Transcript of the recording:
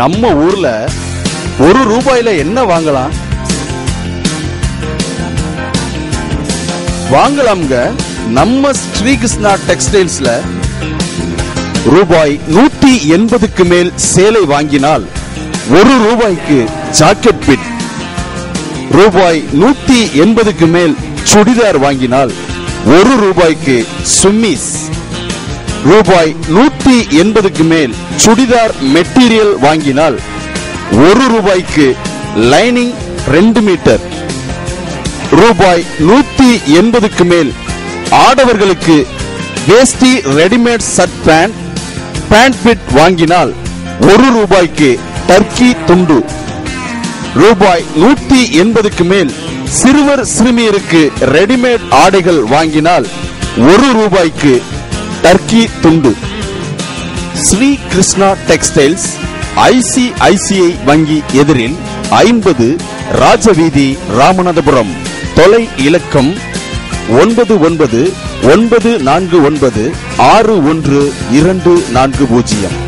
நம்ம ஊர்ல ₹1 என்ன வாங்கலாம்? வாங்கலாம்ங்க. நம்ம ஸ்ரீ கிருஷ்ணா டெக்ஸ்டைல்ஸ்ல ₹180க்கு மேல் சேலை வாங்கினால் ₹1 ஜாக்கெட் பிட், ₹180க்கு மேல் சுடிதார் வாங்கினால் ₹1 சும்மிஸ், ₹180க்கு மேல் சுடிதார் மெட்டீரியல் வாங்கினால் ₹1 லைனிங் 2 மீட்டர், ₹180க்கு மேல் ஆடவர்களுக்கு வேஷ்டி ரெடிமேட் ஷர்ட் பேண்ட் பிட் வாங்கினால் ₹1 டர்க்கி துண்டு, ₹180க்கு மேல் சிறுவர் சிறுமியருக்கு ரெடிமேட் ஆடைகள் வாங்கினால் ₹1 டர்க்கி துண்டு. ஸ்ரீ கிருஷ்ணா டெக்ஸ்டைல்ஸ், ICICI வங்கி எதிரில் 50 ராஜவீதி, ராமநாதபுரம். தொலை இலக்கம் 9994961240.